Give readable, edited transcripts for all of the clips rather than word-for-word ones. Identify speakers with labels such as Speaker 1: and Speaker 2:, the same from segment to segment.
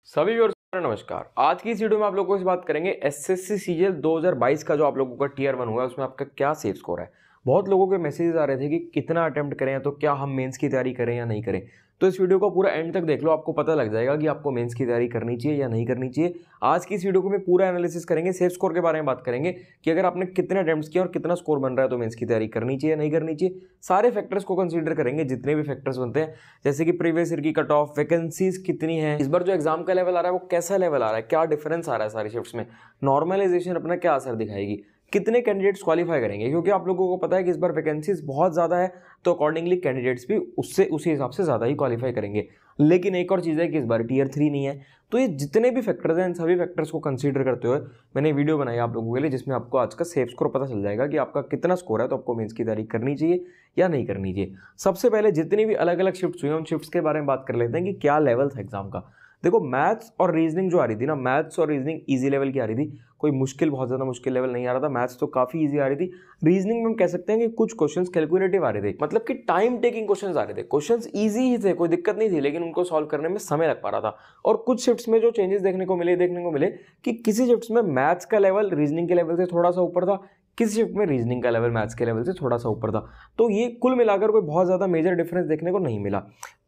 Speaker 1: सभी व्यूअर्स को नमस्कार। आज की इस वीडियो में आप लोगों से बात करेंगे एसएससी सीजीएल 2022 का जो आप लोगों का टीयर 1 हुआ है उसमें आपका क्या सेफ स्कोर है। बहुत लोगों के मैसेजेस आ रहे थे कि कितना अटेम्प्ट करें, तो क्या हम मेंस की तैयारी करें या नहीं करें। तो इस वीडियो को पूरा एंड तक देख लो, आपको पता लग जाएगा कि आपको मेंस की तैयारी करनी चाहिए या नहीं करनी चाहिए। आज की इस वीडियो को मैं पूरा एनालिसिस करेंगे, सेफ स्कोर के बारे में बात करेंगे कि अगर आपने कितने अटेम्प्ट्स किए और कितना स्कोर बन रहा है तो मेंस की तैयारी करनी चाहिए नहीं करनी चाहिए। सारे फैक्टर्स को कंसीडर करेंगे, जितने भी फैक्टर्स बनते हैं, जैसे कि प्रीवियस ईयर की कट ऑफ, वैकेंसीज कितनी है, इस बार जो एग्जाम का लेवल आ रहा है वो कैसा लेवल आ रहा है, क्या डिफरेंस आ रहा है सारी शिफ्ट्स में, नॉर्मलाइजेशन अपना क्या असर दिखाएगी, कितने कैंडिडेट्स क्वालिफाई करेंगे। क्योंकि आप लोगों को पता है कि इस बार वैकेंसीज बहुत ज़्यादा है, तो अकॉर्डिंगली कैंडिडेट्स भी उसी हिसाब से ज़्यादा ही क्वालिफाई करेंगे। लेकिन एक और चीज़ है कि इस बार टीयर 3 नहीं है। तो ये जितने भी फैक्टर्स हैं, इन सभी फैक्टर्स को कंसीडर करते हुए मैंने वीडियो बनाई आप लोगों के लिए, जिसमें आपको आज का सेफ स्कोर पता चल जाएगा कि आपका कितना स्कोर है, तो आपको मेंस की तैयारी करनी चाहिए या नहीं करनी चाहिए। सबसे पहले जितनी भी अलग अलग शिफ्ट्स हुई हैं उन शिफ्ट्स के बारे में बात कर लेते हैं कि क्या लेवल था एग्जाम का। देखो, मैथ्स और रीजनिंग जो आ रही थी ना, मैथ्स और रीजनिंग इजी लेवल की आ रही थी, कोई मुश्किल, बहुत ज़्यादा मुश्किल लेवल नहीं आ रहा था। मैथ्स तो काफ़ी इजी आ रही थी। रीजनिंग में हम कह सकते हैं कि कुछ क्वेश्चंस कैलकुलेटिव आ रहे थे, मतलब कि टाइम टेकिंग क्वेश्चंस आ रहे थे। क्वेश्चंस इजी ही थे, कोई दिक्कत नहीं थी, लेकिन उनको सॉल्व करने में समय लग पा रहा था। और कुछ शिफ्ट्स में जो चेंजेस देखने को मिले कि किसी शिफ्ट्स में मैथ्स का लेवल रीजनिंग के लेवल से थोड़ा सा ऊपर था, किसी शिफ्ट में रीजनिंग का लेवल मैथ्स के लेवल से थोड़ा सा ऊपर था। तो ये कुल मिलाकर कोई बहुत ज़्यादा मेजर डिफरेंस देखने को नहीं मिला।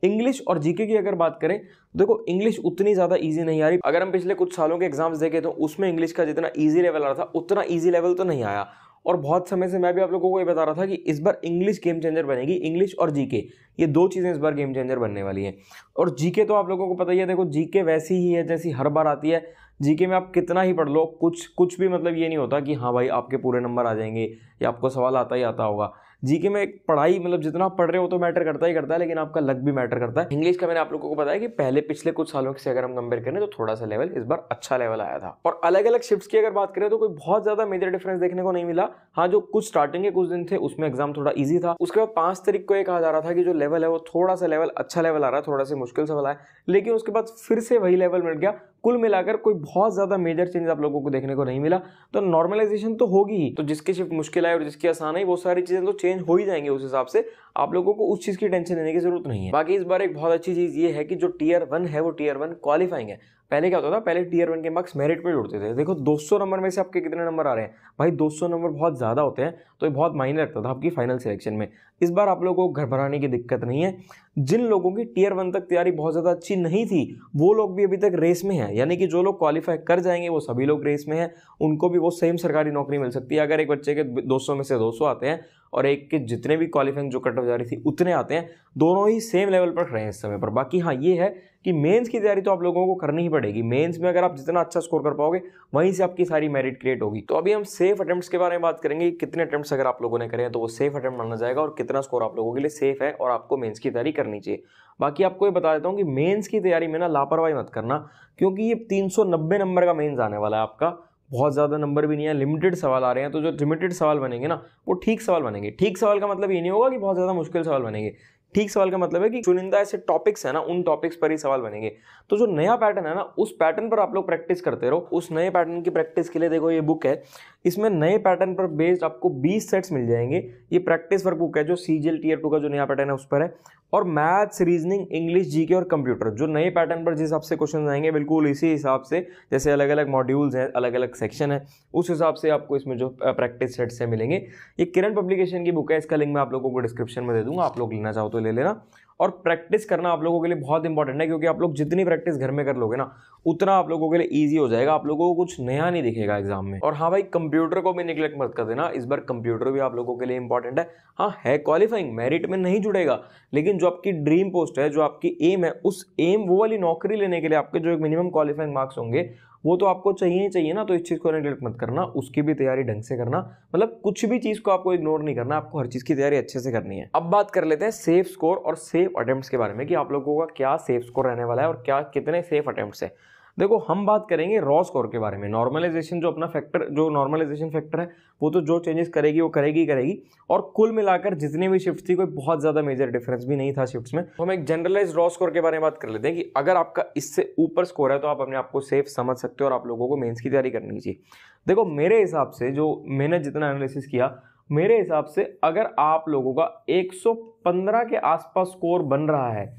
Speaker 1: इंग्लिश और जीके की अगर बात करें, देखो इंग्लिश उतनी ज़्यादा इजी नहीं आ रही। अगर हम पिछले कुछ सालों के एग्जाम्स देखें तो उसमें इंग्लिश का जितना इजी लेवल आ रहा था उतना इजी लेवल तो नहीं आया। और बहुत समय से मैं भी आप लोगों को ये बता रहा था कि इस बार इंग्लिश गेम चेंजर बनेगी। इंग्लिश और जीके, ये दो चीज़ें इस बार गेम चेंजर बनने वाली हैं। और जीके तो आप लोगों को पता ही है, देखो जीके वैसी ही है जैसी हर बार आती है। जीके में आप कितना ही पढ़ लो, कुछ भी मतलब ये नहीं होता कि हाँ भाई आपके पूरे नंबर आ जाएंगे या आपको सवाल आता ही आता होगा। जीके में पढ़ाई, मतलब जितना आप पढ़ रहे हो तो मैटर करता ही करता है, लेकिन आपका लक भी मैटर करता है। इंग्लिश का मैंने आप लोगों को बताया कि पहले पिछले कुछ सालों से अगर हम कंपेयर करें तो थोड़ा सा लेवल इस बार अच्छा लेवल आया था। और अलग अलग शिफ्ट्स की अगर बात करें तो कोई बहुत ज्यादा मेजर डिफरेंस देखने को नहीं मिला। हाँ, जो कुछ स्टार्टिंग के कुछ दिन थे उसमें एग्जाम थोड़ा ईजी था। उसके बाद 5 तारीख को ये कहा जा रहा था कि जो लेवल है वो थोड़ा सा लेवल अच्छा लेवल आ रहा है, थोड़ा सा मुश्किल सा वाला है, लेकिन उसके बाद फिर से वही लेवल मिल गया। कुल मिलाकर कोई बहुत ज्यादा मेजर चेंज आप लोगों को देखने को नहीं मिला। तो नॉर्मलाइजेशन तो होगी ही, तो जिसकी शिफ्ट मुश्किल आए और जिसकी आसान है वो सारी चीजें तो चेंज हो ही जाएंगी। उस हिसाब से आप लोगों को उस चीज की टेंशन लेने की जरूरत नहीं है। बाकी इस बार एक बहुत अच्छी चीज ये है कि जो टीयर 1 है वो टीयर 1 क्वालिफाइंग है। पहले क्या होता था, पहले टीयर 1 के मार्क्स मेरिट पे जुड़ते थे। देखो 200 नंबर में से आपके कितने नंबर आ रहे हैं भाई, 200 नंबर बहुत ज्यादा होते हैं, तो ये बहुत मायने रखता था आपकी फाइनल सिलेक्शन में। इस बार आप लोगों को घबराने की दिक्कत नहीं है। जिन लोगों की टीयर 1 तक तैयारी बहुत ज्यादा अच्छी नहीं थी वो लोग भी अभी तक रेस में है, यानी कि जो लोग क्वालिफाई कर जाएंगे वो सभी लोग रेस में हैं। उनको भी वो सेम सरकारी नौकरी मिल सकती है। अगर एक बच्चे के 200 में से 200 आते हैं और एक के जितने भी क्वालिफाइंग जो कट ऑफ जा रही थी उतने आते हैं, दोनों ही सेम लेवल पर खड़े हैं इस समय पर। बाकी हाँ ये है कि मेंस की तैयारी तो आप लोगों को करनी ही पड़ेगी। मेंस में अगर आप जितना अच्छा स्कोर कर पाओगे वहीं से आपकी सारी मेरिट क्रिएट होगी। तो अभी हम सेफ अटेम्प्ट्स के बारे में बात करेंगे। कितने अटेम्प्ट्स अगर आप लोगों ने करे तो वो सेफ अटेम्प्ट माना जाएगा और कितना स्कोर आप लोगों के लिए सेफ है और आपको मेंस की तैयारी करनी चाहिए। बाकी आपको ये बता देता हूँ कि मेंस की तैयारी में ना लापरवाही मत करना, क्योंकि ये 390 नंबर का मेंस आने वाला है आपका। बहुत ज़्यादा नंबर भी नहीं है, लिमिटेड सवाल आ रहे हैं। तो जो लिमिटेड सवाल बनेंगे ना वो ठीक सवाल बनेंगे। ठीक सवाल का मतलब ये नहीं होगा कि बहुत ज़्यादा मुश्किल सवाल बनेंगे। ठीक सवाल का मतलब है कि चुनिंदा ऐसे टॉपिक्स है ना, उन टॉपिक्स पर ही सवाल बनेंगे। तो जो नया पैटर्न है ना उस पैटर्न पर आप लोग प्रैक्टिस करते रहो। उस नए पैटर्न की प्रैक्टिस के लिए देखो ये बुक है, इसमें नए पैटर्न पर बेस्ड आपको 20 सेट्स मिल जाएंगे। ये प्रैक्टिस वर्क बुक है जो सीजीएल टीयर 2 का जो नया पैटर्न है उस पर है। और मैथ्स, रीजनिंग, इंग्लिश, जीके और कंप्यूटर जो नए पैटर्न पर जिस हिसाब से क्वेश्चन आएंगे बिल्कुल इसी हिसाब से, जैसे अलग अलग मॉड्यूल्स हैं, अलग अलग सेक्शन है, उस हिसाब से आपको इसमें जो प्रैक्टिस सेट्स हैं मिलेंगे। ये किरण पब्लिकेशन की बुक है, इसका लिंक मैं आप लोगों को डिस्क्रिप्शन में दे दूंगा, आप लोग लेना चाहो तो ले लेना। और प्रैक्टिस करना आप लोगों के लिए बहुत इंपॉर्टेंट है, क्योंकि आप लोग जितनी प्रैक्टिस घर में कर लोगे ना उतना आप लोगों के लिए ईजी हो जाएगा। आप लोगों को कुछ नया नहीं दिखेगा एग्जाम में। और हाँ भाई, कंप्यूटर को भी निगलेक्ट मत कर देना, इस बार कंप्यूटर भी आप लोगों के लिए इंपॉर्टेंट है। हाँ है क्वालिफाइंग, मेरिट में नहीं जुड़ेगा, लेकिन जो आपकी ड्रीम पोस्ट है, जो आपकी एम है, उस एम वो वाली नौकरी लेने के लिए आपके जो एक मिनिमम क्वालिफाइंग मार्क्स होंगे वो तो आपको चाहिए ही चाहिए ना। तो इस चीज़ को नेगलेक्ट मत करना, उसकी भी तैयारी ढंग से करना। मतलब कुछ भी चीज़ को आपको इग्नोर नहीं करना, आपको हर चीज़ की तैयारी अच्छे से करनी है। अब बात कर लेते हैं सेफ स्कोर और सेफ अटेम्प्ट्स के बारे में कि आप लोगों का क्या सेफ स्कोर रहने वाला है और क्या कितने सेफ अटेम्प्ट्स है। देखो हम बात करेंगे रॉ स्कोर के बारे में। नॉर्मलाइजेशन जो अपना फैक्टर, जो नॉर्मलाइजेशन फैक्टर है वो तो जो चेंजेस करेगी वो करेगी ही करेगी। और कुल मिलाकर जितनी भी शिफ्ट थी कोई बहुत ज़्यादा मेजर डिफरेंस भी नहीं था शिफ्ट्स में। तो हम एक जनरलाइज रॉ स्कोर के बारे में बात कर लेते हैं कि अगर आपका इससे ऊपर स्कोर है तो आप अपने आप को सेफ समझ सकते हो और आप लोगों को मेंस की तैयारी करनी चाहिए। देखो मेरे हिसाब से, जो मैंने जितना एनालिसिस किया, मेरे हिसाब से अगर आप लोगों का 115 के आसपास स्कोर बन रहा है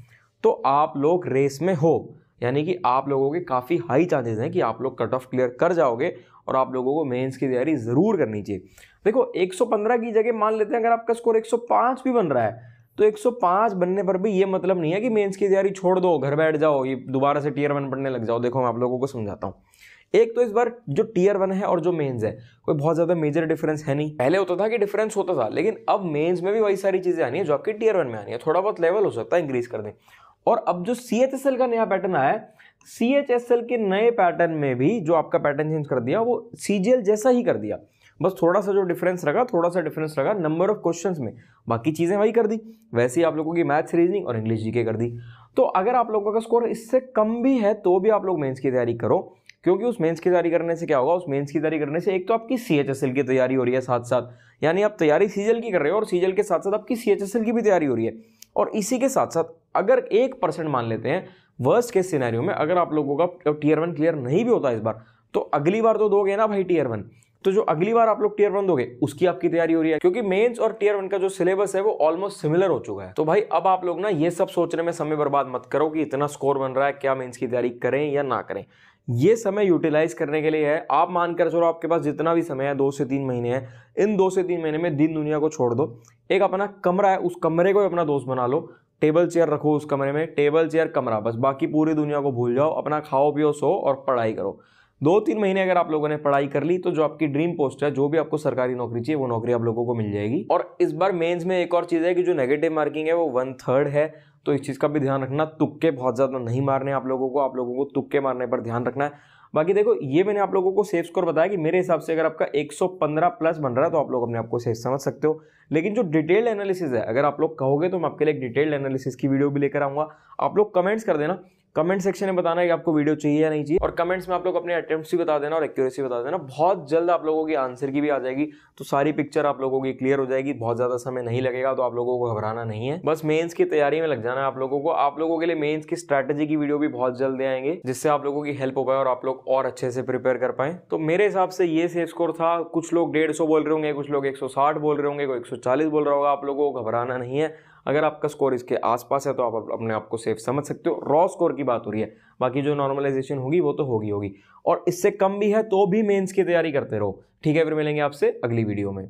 Speaker 1: तो आप लोग रेस में हो। यानी कि आप लोगों के काफ़ी हाई चांसेस हैं कि आप लोग कट ऑफ क्लियर कर जाओगे और आप लोगों को मेंस की तैयारी ज़रूर करनी चाहिए। देखो 115 की जगह मान लेते हैं अगर आपका स्कोर 105 भी बन रहा है तो 105 बनने पर भी ये मतलब नहीं है कि मेंस की तैयारी छोड़ दो, घर बैठ जाओ, ये दोबारा से टियर 1 पढ़ने लग जाओ। देखो मैं आप लोगों को समझाता हूँ। एक तो इस बार जो टियर 1 है और जो मेंस है कोई बहुत ज़्यादा मेजर डिफरेंस है नहीं। पहले होता था कि डिफरेंस होता था, लेकिन अब मेंस में भी वही सारी चीज़ें आनी है जो आपकी टियर 1 में आनी है। थोड़ा बहुत लेवल हो सकता है इंक्रीज कर दें। और अब जो CHSL का नया पैटर्न आया है, CHSL के नए पैटर्न में भी जो आपका पैटर्न चेंज कर दिया वो CGL जैसा ही कर दिया, बस थोड़ा सा जो डिफरेंस लगा नंबर ऑफ क्वेश्चंस में, बाकी चीजें वही कर दी। वैसे ही आप लोगों की मैथ्स, रीजनिंग और इंग्लिश जीके कर दी। तो अगर आप लोगों का स्कोर इससे कम भी है तो भी आप लोग मेंस की तैयारी करो, क्योंकि उस मेंस की तैयारी करने से क्या होगा, उस मेंस की तैयारी करने से एक तो आपकी CHSL की तैयारी हो रही है साथ साथ, यानी आप तैयारी CGL की कर रहे हो और CGL के साथ साथ आपकी CHSL की भी तैयारी हो रही है। और इसी के साथ साथ अगर 1% मान लेते हैं वर्स्ट केस सिनेरियो में, अगर आप लोगों का टियर 1 क्लियर नहीं भी होता इस बार, तो अगली बार तो दोगे ना भाई टियर 1, तो जो अगली बार आप लोग टियर 1 दोगे उसकी आपकी तैयारी हो रही है, क्योंकि मेंस और टियर 1 का जो सिलेबस है वो ऑलमोस्ट सिमिलर हो चुका है। तो भाई अब आप लोग ना ये सब सोचने में समय बर्बाद मत करो कि इतना स्कोर बन रहा है, क्या मेंस की तैयारी करें या ना करें। ये समय यूटिलाइज करने के लिए है। आप मानकर चलो आपके पास जितना भी समय है 2 से 3 महीने है, इन 2 से 3 महीने में दिन दुनिया को छोड़ दो, एक अपना कमरा है उस कमरे को अपना दोस्त बना लो, टेबल चेयर रखो उस कमरे में, टेबल चेयर कमरा, बस बाकी पूरी दुनिया को भूल जाओ, अपना खाओ पियो सो और पढ़ाई करो। 2-3 महीने अगर आप लोगों ने पढ़ाई कर ली तो जो आपकी ड्रीम पोस्ट है, जो भी आपको सरकारी नौकरी चाहिए वो नौकरी आप लोगों को मिल जाएगी। और इस बार मेंस में एक और चीज़ है कि जो नेगेटिव मार्किंग है वो 1/3 है, तो इस चीज़ का भी ध्यान रखना। तुक्के बहुत ज़्यादा नहीं मारने आप लोगों को तुक्के मारने पर ध्यान रखना है। बाकी देखो ये मैंने आप लोगों को सेफ स्कोर बताया कि मेरे हिसाब से अगर आपका 115 प्लस बन रहा है तो आप लोग अपने आप को सेफ समझ सकते हो। लेकिन जो डिटेल्ड एनालिसिस है, अगर आप लोग कहोगे तो मैं आपके लिए एक डिटेल्ड एनालिसिस की वीडियो भी लेकर आऊंगा। आप लोग कमेंट्स कर देना, कमेंट सेक्शन में बताना कि आपको वीडियो चाहिए या नहीं चाहिए, और कमेंट्स में आप लोग अपने अटेम्प्ट्स भी बता देना और एक्यूरेसी बता देना। बहुत जल्द आप लोगों की आंसर की भी आ जाएगी, तो सारी पिक्चर आप लोगों की क्लियर हो जाएगी। बहुत ज्यादा समय नहीं लगेगा, तो आप लोगों को घबराना नहीं है, बस मेंस की तैयारी में लग जाना है आप लोगों को। आप लोगों के लिए मेंस की स्ट्रैटेजी की वीडियो भी बहुत जल्द आएंगे, जिससे आप लोगों की हेल्प हो पाए और आप लोग और अच्छे से प्रिपेयर कर पाए। तो मेरे हिसाब से ये सेफ स्कोर था। कुछ लोग 150 बोल रहे होंगे, कुछ लोग 160 बोल रहे होंगे, कोई 140 बोल रहा होगा। आप लोगों को घबराना नहीं है। अगर आपका स्कोर इसके आसपास है तो आप अपने आप को सेफ समझ सकते हो। रॉ स्कोर की बात हो रही है, बाकी जो नॉर्मलाइजेशन होगी वो तो होगी, और इससे कम भी है तो भी मेंस की तैयारी करते रहो। ठीक है, फिर मिलेंगे आपसे अगली वीडियो में।